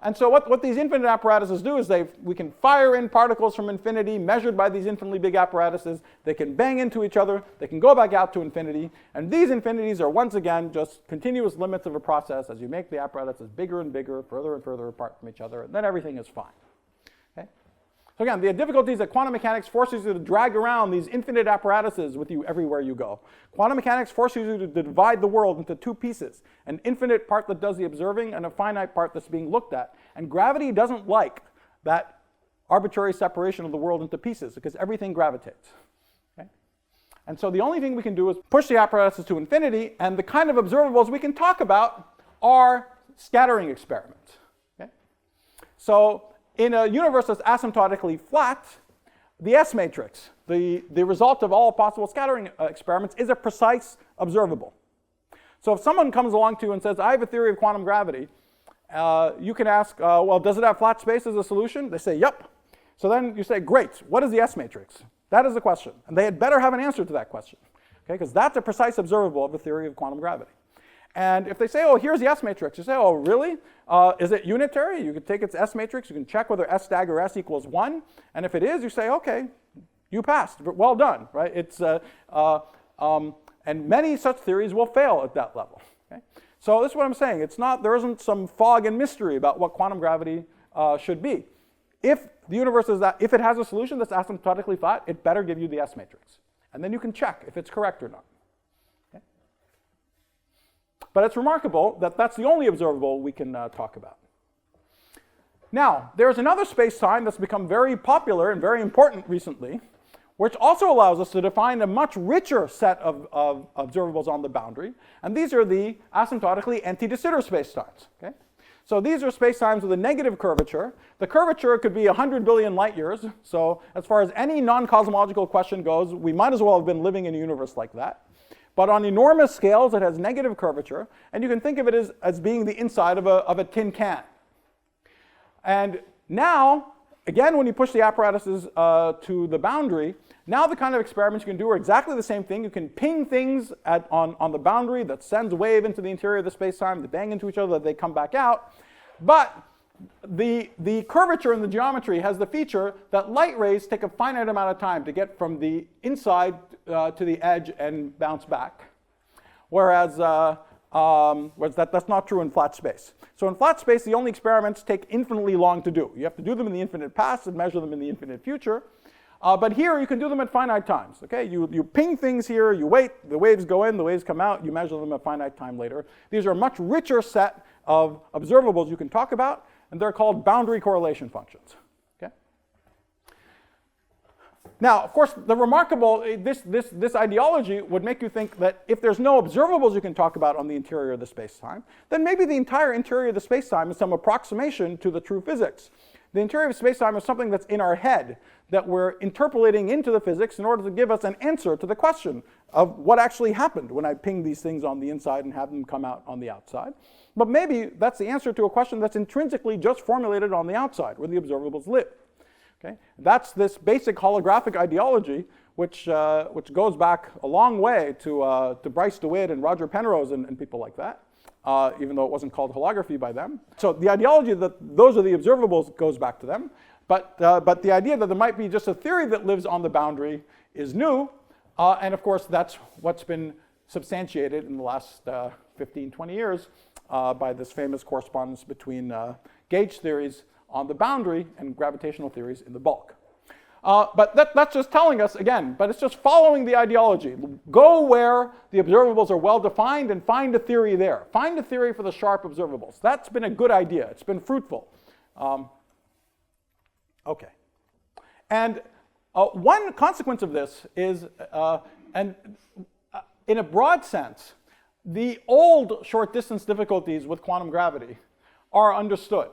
And so what these infinite apparatuses do is we can fire in particles from infinity measured by these infinitely big apparatuses. They can bang into each other. They can go back out to infinity. And these infinities are, once again, just continuous limits of a process as you make the apparatuses bigger and bigger, further and further apart from each other, and then everything is fine. Okay? So again, the difficulty is that quantum mechanics forces you to drag around these infinite apparatuses with you everywhere you go. Quantum mechanics forces you to divide the world into two pieces, an infinite part that does the observing and a finite part that's being looked at. And gravity doesn't like that arbitrary separation of the world into pieces because everything gravitates. Okay? And so the only thing we can do is push the apparatuses to infinity, and the kind of observables we can talk about are scattering experiments. Okay? So in a universe that's asymptotically flat, the S matrix, the result of all possible scattering experiments, is a precise observable. So if someone comes along to you and says, I have a theory of quantum gravity, you can ask, well, does it have flat space as a solution? They say, yep. So then you say, great, what is the S matrix? That is the question. And they had better have an answer to that question, okay? Because that's a precise observable of the theory of quantum gravity. And if they say, oh, here's the S matrix, you say, oh, really? Is it unitary? You can take its S matrix, you can check whether S stagger S equals 1. And if it is, you say, okay, you passed. Well done, right? It's, and many such theories will fail at that level. Okay? So this is what I'm saying. It's not, there isn't some fog and mystery about what quantum gravity should be. If the universe is that, if it has a solution that's asymptotically flat, it better give you the S matrix. And then you can check if it's correct or not. But it's remarkable that that's the only observable we can talk about. Now, there's another space-time that's become very popular and very important recently, which also allows us to define a much richer set of observables on the boundary. And these are the asymptotically anti-de Sitter spacetimes. Okay? So these are spacetimes with a negative curvature. The curvature could be 100 billion light years. So as far as any non-cosmological question goes, we might as well have been living in a universe like that. But on enormous scales, it has negative curvature, and you can think of it as being the inside of a tin can. And now, again, when you push the apparatuses to the boundary, now the kind of experiments you can do are exactly the same thing. You can ping things on the boundary that sends a wave into the interior of the space-time, they bang into each other, they come back out. But the curvature in the geometry has the feature that light rays take a finite amount of time to get from the inside to the edge and bounce back, whereas that's not true in flat space. So in flat space, the only experiments take infinitely long to do. You have to do them in the infinite past and measure them in the infinite future. But here, you can do them at finite times. Okay? You ping things here, you wait, the waves go in, the waves come out, you measure them at finite time later. These are a much richer set of observables you can talk about, and they're called boundary correlation functions. Okay? Now, of course, the remarkable, this ideology would make you think that if there's no observables you can talk about on the interior of the space-time, then maybe the entire interior of the space-time is some approximation to the true physics. The interior of space-time is something that's in our head that we're interpolating into the physics in order to give us an answer to the question of what actually happened when I ping these things on the inside and have them come out on the outside. But maybe that's the answer to a question that's intrinsically just formulated on the outside, where the observables live. Okay? That's this basic holographic ideology, which goes back a long way to Bryce DeWitt and Roger Penrose and people like that, even though it wasn't called holography by them. So the ideology that those are the observables goes back to them. But the idea that there might be just a theory that lives on the boundary is new. And of course, that's what's been substantiated in the last 15, 20 years by this famous correspondence between gauge theories on the boundary and gravitational theories in the bulk. But that's just telling us, again, but it's just following the ideology. Go where the observables are well defined and find a theory there. Find a theory for the sharp observables. That's been a good idea. It's been fruitful. Okay. And one consequence of this is, in a broad sense, the old short distance difficulties with quantum gravity are understood.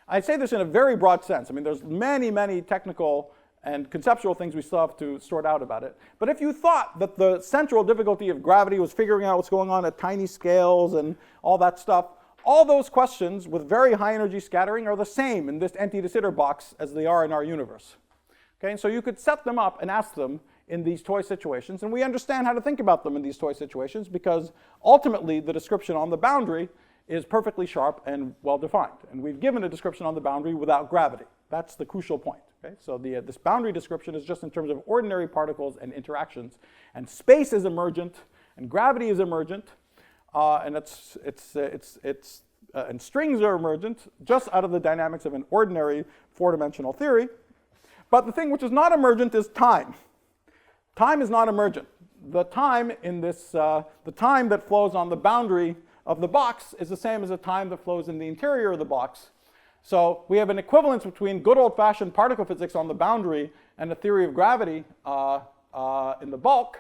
I say this in a very broad sense. I mean, there's many, many technical and conceptual things we still have to sort out about it. But if you thought that the central difficulty of gravity was figuring out what's going on at tiny scales and all that stuff, all those questions with very high energy scattering are the same in this empty de Sitter box as they are in our universe. Okay, and so you could set them up and ask them in these toy situations, and we understand how to think about them in these toy situations because ultimately the description on the boundary is perfectly sharp and well defined. And we've given a description on the boundary without gravity. That's the crucial point. Okay? So this boundary description is just in terms of ordinary particles and interactions. And space is emergent, and gravity is emergent, and strings are emergent just out of the dynamics of an ordinary four-dimensional theory. But the thing which is not emergent is time. Time is not emergent. The time in this, the time that flows on the boundary of the box is the same as the time that flows in the interior of the box. So we have an equivalence between good old-fashioned particle physics on the boundary and a theory of gravity in the bulk.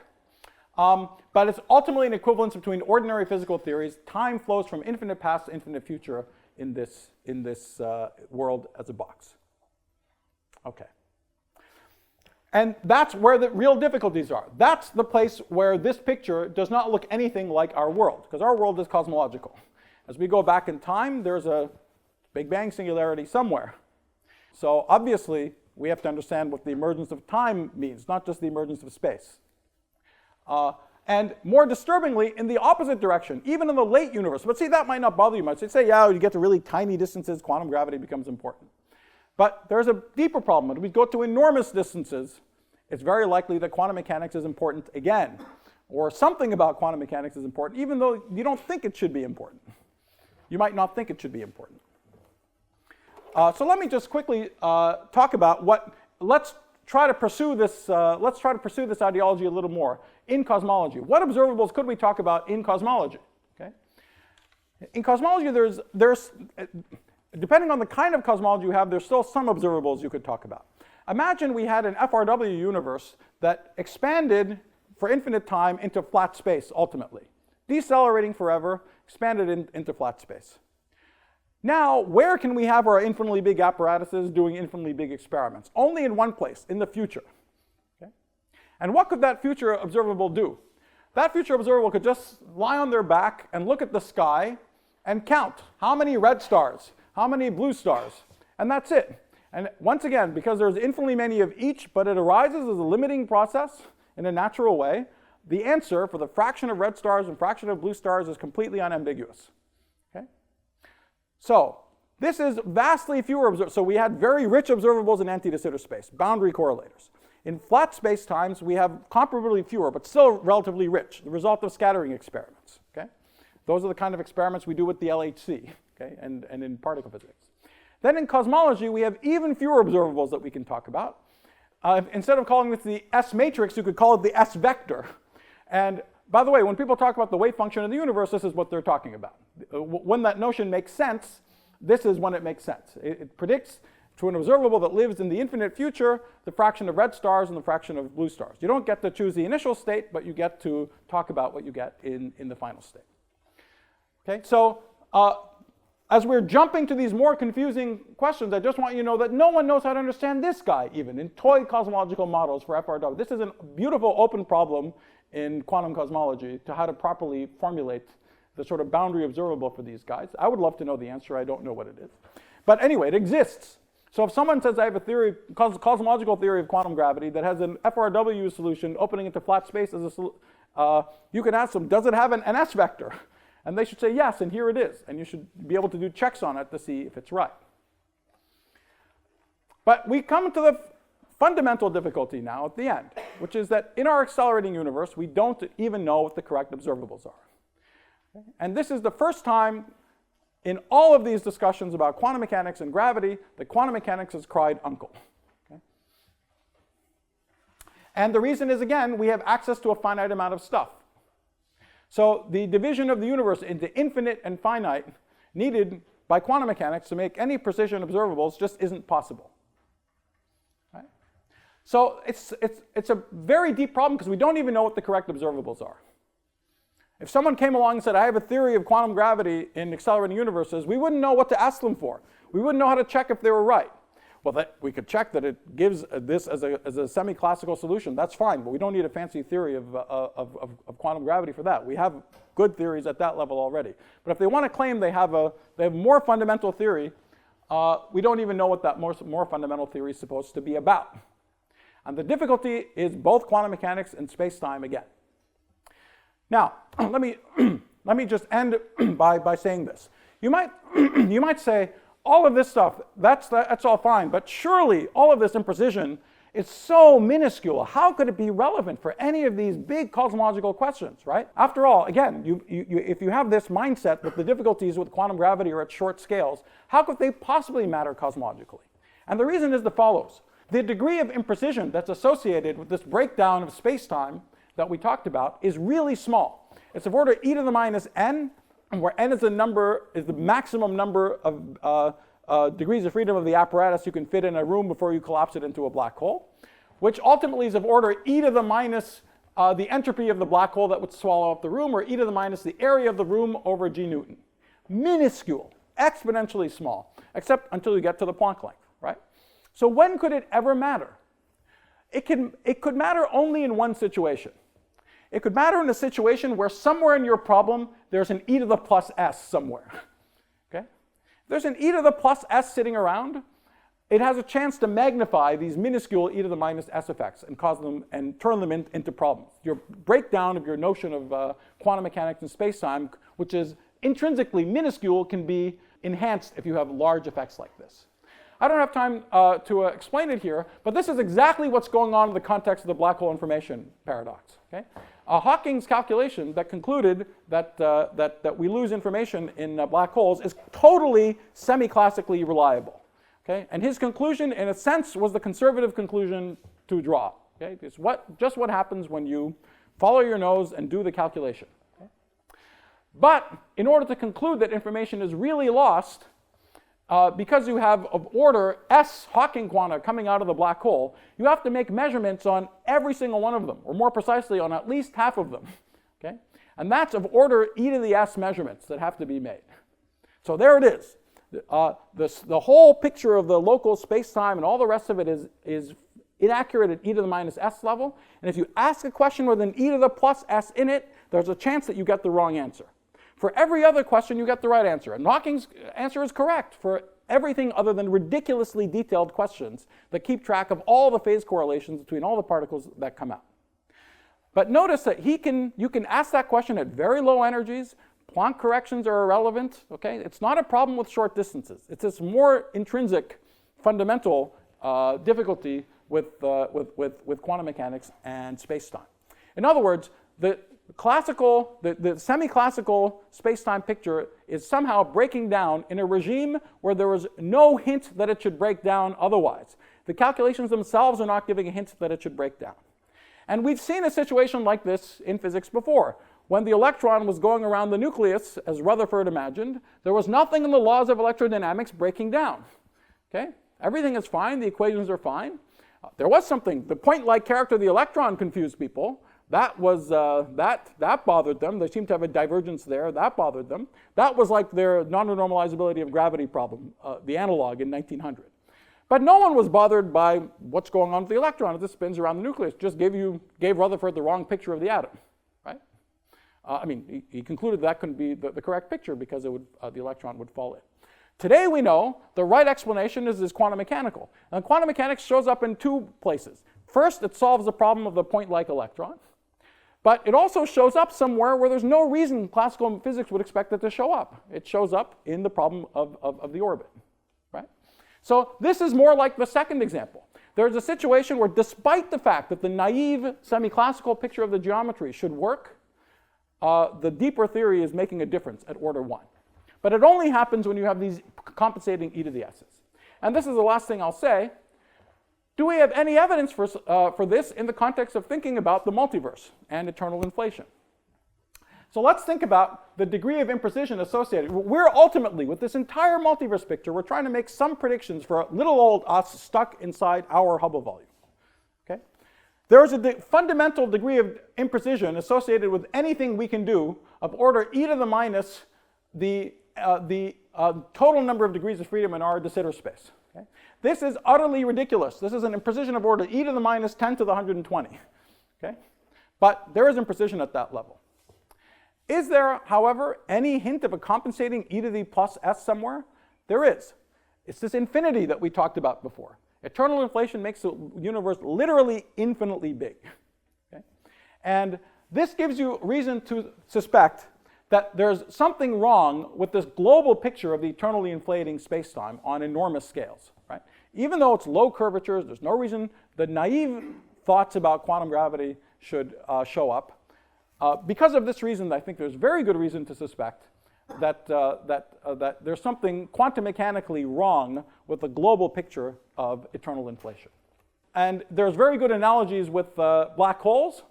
But it's ultimately an equivalence between ordinary physical theories. Time flows from infinite past to infinite future in this world as a box. Okay. And that's where the real difficulties are. That's the place where this picture does not look anything like our world, because our world is cosmological. As we go back in time, there's a Big Bang singularity somewhere. So obviously, we have to understand what the emergence of time means, not just the emergence of space. And more disturbingly, in the opposite direction, even in the late universe. But see, that might not bother you much. They'd say, yeah, you get to really tiny distances, quantum gravity becomes important. But there's a deeper problem. When we go to enormous distances, it's very likely that quantum mechanics is important again, or something about quantum mechanics is important, even though you don't think it should be important. You might not think it should be important. So let me just quickly talk about let's try to pursue this ideology a little more in cosmology. What observables could we talk about in cosmology? Okay? In cosmology, there's depending on the kind of cosmology you have, there's still some observables you could talk about. Imagine we had an FRW universe that expanded for infinite time into flat space, ultimately. Decelerating forever, expanded into flat space. Now, where can we have our infinitely big apparatuses doing infinitely big experiments? Only in one place, in the future. Okay? And what could that future observable do? That future observable could just lie on their back and look at the sky and count how many red stars, how many blue stars, and that's it. And once again, because there's infinitely many of each, but it arises as a limiting process in a natural way, the answer for the fraction of red stars and fraction of blue stars is completely unambiguous. Okay? So this is vastly fewer observables. So we had very rich observables in anti-de Sitter space, boundary correlators. In flat space times, we have comparably fewer, but still relatively rich, the result of scattering experiments. Okay? Those are the kind of experiments we do with the LHC, okay, and in particle physics. Then in cosmology, we have even fewer observables that we can talk about. Instead of calling this the S matrix, you could call it the S vector. And by the way, when people talk about the wave function of the universe, this is what they're talking about. When that notion makes sense, this is when it makes sense. It predicts to an observable that lives in the infinite future the fraction of red stars and the fraction of blue stars. You don't get to choose the initial state, but you get to talk about what you get in the final state. Okay, so as we're jumping to these more confusing questions, I just want you to know that no one knows how to understand this guy, even in toy cosmological models for FRW. This is a beautiful open problem in quantum cosmology to how to properly formulate the sort of boundary observable for these guys. I would love to know the answer. I don't know what it is. But anyway, it exists. So if someone says I have a theory, cosmological theory of quantum gravity that has an FRW solution opening into flat space, you can ask them, does it have an S vector? And they should say yes, and here it is. And you should be able to do checks on it to see if it's right. But we come to the fundamental difficulty now at the end, which is that in our accelerating universe, we don't even know what the correct observables are. Okay? And this is the first time in all of these discussions about quantum mechanics and gravity that quantum mechanics has cried uncle. Okay? And the reason is, again, we have access to a finite amount of stuff. So the division of the universe into infinite and finite needed by quantum mechanics to make any precision observables just isn't possible. Right? So it's a very deep problem because we don't even know what the correct observables are. If someone came along and said, I have a theory of quantum gravity in accelerating universes, we wouldn't know what to ask them for. We wouldn't know how to check if they were right. Well, we could check that it gives this as a semi-classical solution. That's fine, but we don't need a fancy theory of quantum gravity for that. We have good theories at that level already. But if they want to claim they have more fundamental theory, we don't even know what that more fundamental theory is supposed to be about. And the difficulty is both quantum mechanics and space-time again. Now, let me just end by saying this. You might say, all of this stuff, that's all fine, but surely all of this imprecision is so minuscule. How could it be relevant for any of these big cosmological questions, right? After all, again, if you have this mindset that the difficulties with quantum gravity are at short scales, how could they possibly matter cosmologically? And the reason is the follows. The degree of imprecision that's associated with this breakdown of space-time that we talked about is really small. It's of order e to the minus n, where n is the maximum number of degrees of freedom of the apparatus you can fit in a room before you collapse it into a black hole, which ultimately is of order e to the minus the entropy of the black hole that would swallow up the room, or e to the minus the area of the room over g Newton. Minuscule, exponentially small, except until you get to the Planck length, right? So when could it ever matter? It could matter only in one situation. It could matter in a situation where somewhere in your problem there's an e to the plus s somewhere. Okay? If there's an e to the plus s sitting around, it has a chance to magnify these minuscule e to the minus s effects and cause them and turn them into problems. Your breakdown of your notion of quantum mechanics and space-time, which is intrinsically minuscule, can be enhanced if you have large effects like this. I don't have time to explain it here, but this is exactly what's going on in the context of the black hole information paradox. Okay? Hawking's calculation that concluded that we lose information in black holes is totally semi-classically reliable. Okay? And his conclusion, in a sense, was the conservative conclusion to draw. Okay? It's just what happens when you follow your nose and do the calculation. Okay? But in order to conclude that information is really lost, because you have of order S Hawking quanta coming out of the black hole, you have to make measurements on every single one of them, or more precisely on at least half of them. Okay? And that's of order e to the s measurements that have to be made. So there it is. The whole picture of the local space-time and all the rest of it is inaccurate at e to the minus s level. And if you ask a question with an e to the plus s in it, there's a chance that you get the wrong answer. For every other question, you get the right answer. And Hawking's answer is correct for everything other than ridiculously detailed questions that keep track of all the phase correlations between all the particles that come out. But notice that you can ask that question at very low energies. Planck corrections are irrelevant. Okay? It's not a problem with short distances. It's this more intrinsic, fundamental difficulty with quantum mechanics and space-time. In other words, the semi-classical space-time picture is somehow breaking down in a regime where there was no hint that it should break down otherwise. The calculations themselves are not giving a hint that it should break down. And we've seen a situation like this in physics before. When the electron was going around the nucleus, as Rutherford imagined, there was nothing in the laws of electrodynamics breaking down. Okay? Everything is fine, the equations are fine. There was something, the point-like character of the electron confused people. That bothered them. They seemed to have a divergence there. That bothered them. That was like their non-renormalizability of gravity problem, the analog in 1900. But no one was bothered by what's going on with the electron as it spins around the nucleus. Just gave Rutherford the wrong picture of the atom, right? He concluded that couldn't be the correct picture because the electron would fall in. Today we know the right explanation is quantum mechanical. And quantum mechanics shows up in two places. First, it solves the problem of the point-like electron. But it also shows up somewhere where there's no reason classical physics would expect it to show up. It shows up in the problem of the orbit, right? So this is more like the second example. There's a situation where despite the fact that the naive semi-classical picture of the geometry should work, the deeper theory is making a difference at order 1. But it only happens when you have these compensating e to the s's. And this is the last thing I'll say. Do we have any evidence for this in the context of thinking about the multiverse and eternal inflation? So let's think about the degree of imprecision associated. We're ultimately, with this entire multiverse picture, we're trying to make some predictions for little old us stuck inside our Hubble volume. Okay? There is a fundamental degree of imprecision associated with anything we can do of order e to the minus the total number of degrees of freedom in our de Sitter space. Okay? This is utterly ridiculous. This is an imprecision of order e to the minus 10 to the 120. Okay? But there is imprecision at that level. Is there, however, any hint of a compensating e to the plus s somewhere? There is. It's this infinity that we talked about before. Eternal inflation makes the universe literally infinitely big. Okay? And this gives you reason to suspect that there's something wrong with this global picture of the eternally inflating spacetime on enormous scales. Right? Even though it's low curvatures, there's no reason the naive thoughts about quantum gravity should show up. Because of this reason, I think there's very good reason to suspect that, that there's something quantum mechanically wrong with the global picture of eternal inflation. And there's very good analogies with black holes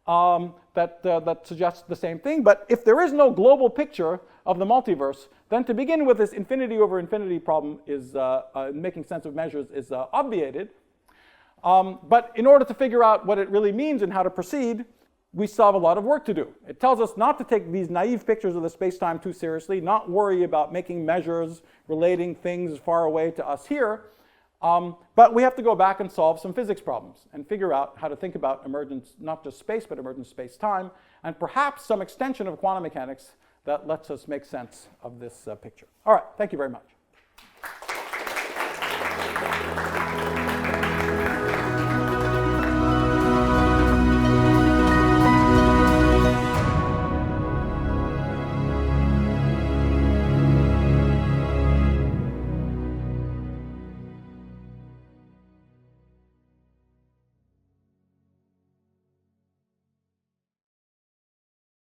that suggest the same thing. But if there is no global picture of the multiverse, then to begin with, this infinity over infinity problem is making sense of measures is obviated. But in order to figure out what it really means and how to proceed, we still have a lot of work to do. It tells us not to take these naive pictures of the space-time too seriously, not worry about making measures relating things far away to us here, but we have to go back and solve some physics problems and figure out how to think about emergent, not just space, but emergent space-time, and perhaps some extension of quantum mechanics that lets us make sense of this picture. All right, thank you very much.